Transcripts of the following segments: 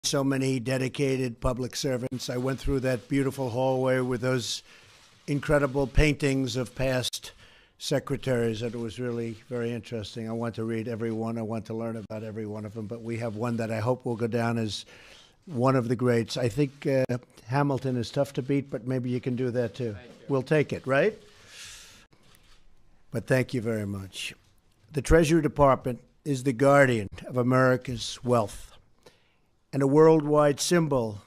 so many dedicated public servants. I went through that beautiful hallway with those incredible paintings of past secretaries, and it was really very interesting. I want to read every one. I want to learn about every one of them, but we have one that I hope will go down as one of the greats. I think Hamilton is tough to beat, but maybe you can do that too. We'll take it, right? But thank you very much. The Treasury Department is the guardian of America's wealth and a worldwide symbol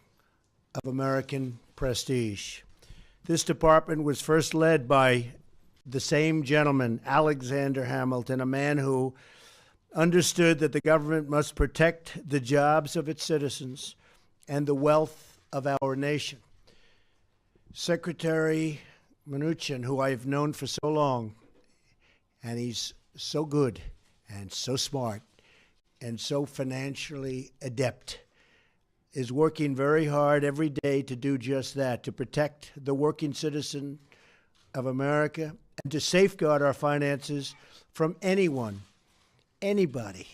of American prestige. This department was first led by the same gentleman, Alexander Hamilton, a man who understood that the government must protect the jobs of its citizens and the wealth of our nation. Secretary Mnuchin, who I've known for so long, and he's so good and so smart and so financially adept, is working very hard every day to do just that, to protect the working citizen of America and to safeguard our finances from anyone, anybody,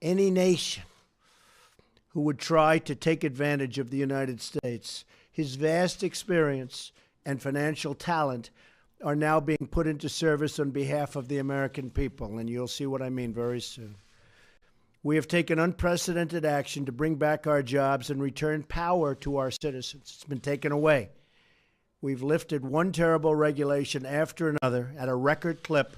any nation who would try to take advantage of the United States. His vast experience and financial talent are now being put into service on behalf of the American people, and you'll see what I mean very soon. We have taken unprecedented action to bring back our jobs and return power to our citizens. It's been taken away. We've lifted one terrible regulation after another at a record clip,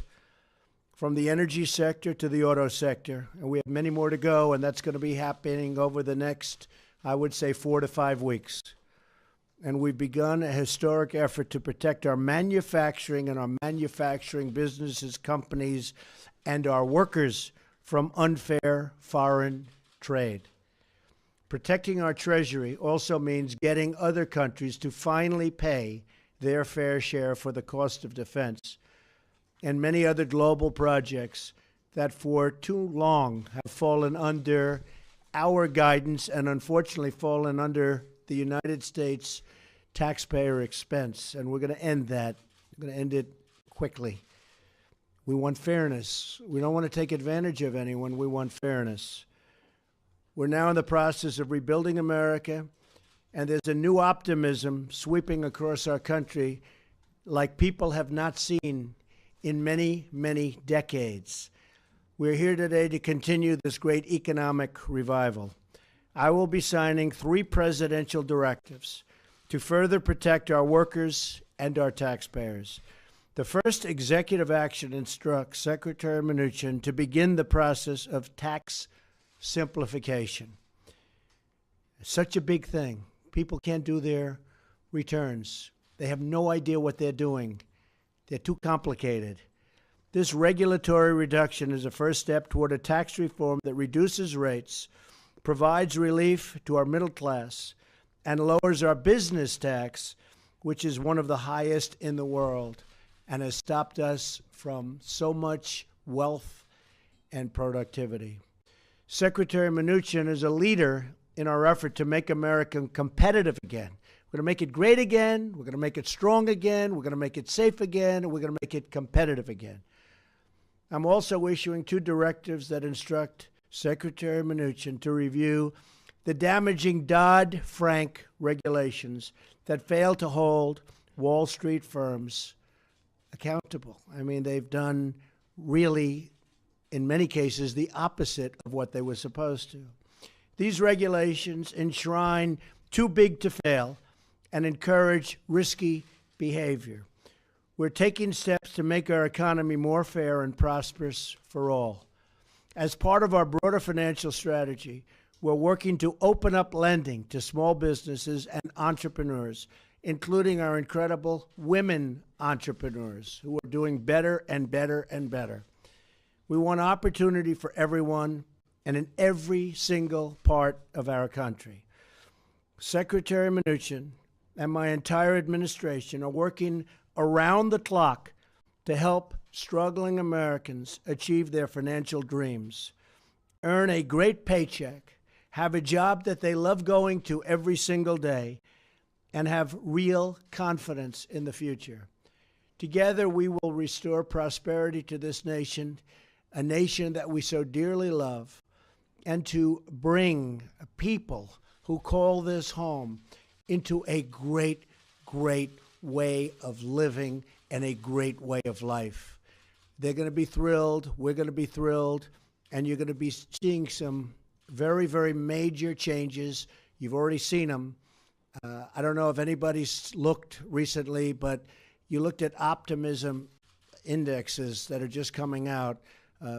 from the energy sector to the auto sector, and we have many more to go, and that's going to be happening over the next, I would say, 4 to 5 weeks. And we've begun a historic effort to protect our manufacturing and our manufacturing businesses, companies, and our workers from unfair foreign trade. Protecting our treasury also means getting other countries to finally pay their fair share for the cost of defense and many other global projects that for too long have fallen under our guidance and unfortunately fallen under the United States taxpayer expense. And we're going to end that. We're going to end it quickly. We want fairness. We don't want to take advantage of anyone. We want fairness. We're now in the process of rebuilding America, and there's a new optimism sweeping across our country like people have not seen in many, many decades. We're here today to continue this great economic revival. I will be signing 3 presidential directives to further protect our workers and our taxpayers. The first executive action instructs Secretary Mnuchin to begin the process of tax simplification. Such a big thing. People can't do their returns. They have no idea what they're doing. They're too complicated. This regulatory reduction is a first step toward a tax reform that reduces rates, provides relief to our middle class, and lowers our business tax, which is one of the highest in the world and has stopped us from so much wealth and productivity. Secretary Mnuchin is a leader in our effort to make America competitive again. We're going to make it great again. We're going to make it strong again. We're going to make it safe again. And we're going to make it competitive again. I'm also issuing 2 directives that instruct Secretary Mnuchin to review the damaging Dodd-Frank regulations that fail to hold Wall Street firms accountable. I mean, they've done really, in many cases, the opposite of what they were supposed to. These regulations enshrine too big to fail and encourage risky behavior. We're taking steps to make our economy more fair and prosperous for all. As part of our broader financial strategy, we're working to open up lending to small businesses and entrepreneurs, including our incredible women entrepreneurs who are doing better and better and better. We want opportunity for everyone and in every single part of our country. Secretary Mnuchin and my entire administration are working around the clock to help struggling Americans achieve their financial dreams, earn a great paycheck, have a job that they love going to every single day, and have real confidence in the future. Together, we will restore prosperity to this nation, a nation that we so dearly love, and to bring people who call this home into a great, great way of living and a great way of life. They're going to be thrilled. We're going to be thrilled. And you're going to be seeing some very, very major changes. You've already seen them. I don't know if anybody's looked recently, but you looked at optimism indexes that are just coming out.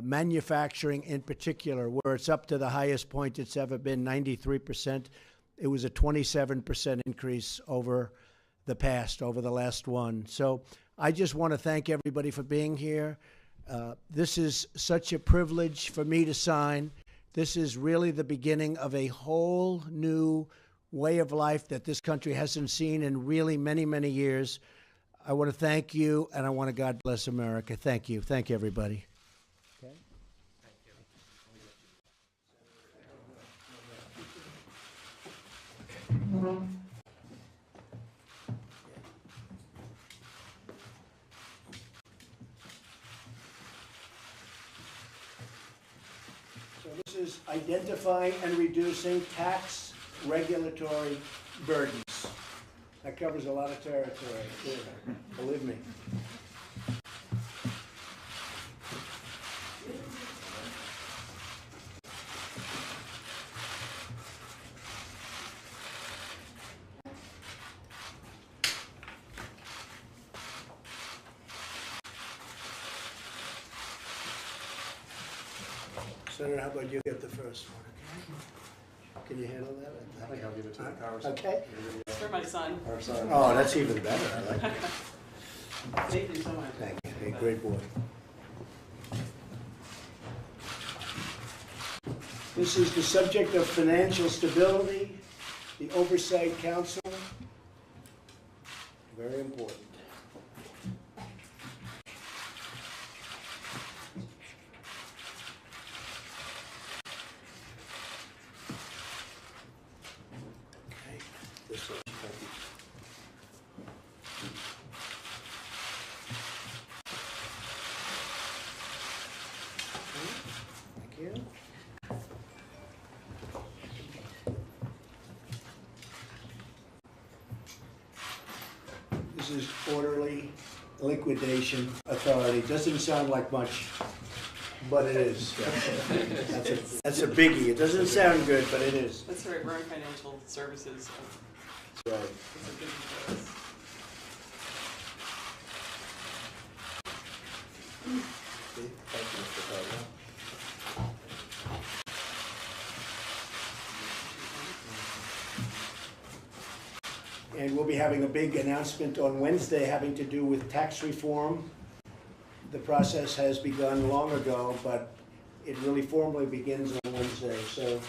Manufacturing in particular, where it's up to the highest point it's ever been, 93%. It was a 27% increase over the last one. So I just want to thank everybody for being here. This is such a privilege for me to sign. This is really the beginning of a whole new way of life that this country hasn't seen in really many, many years. I want to thank you, and I want to God bless America. Thank you. Thank you, everybody. Okay. So this is identifying and reducing tax regulatory burdens. That covers a lot of territory, too. Believe me. Senator, how about you get the first one, okay? Can you handle that? I think I'll give it to the powers. Okay. For my son. Our son. Oh, that's even better. I like it. Thank you so much. Thank you. Hey, great boy. This is the subject of financial stability, the Oversight Council. Very important. Okay, this one. Thank you. Thank you. This is orderly liquidation authority. Doesn't sound like much, but it is. That's a biggie. It doesn't sound good, but it is. That's right, we're in financial services, so Right. it's a good for us. Thank you, Mr. President. And we'll be having a big announcement on Wednesday having to do with tax reform. The process has begun long ago, but it really formally begins on Wednesday. So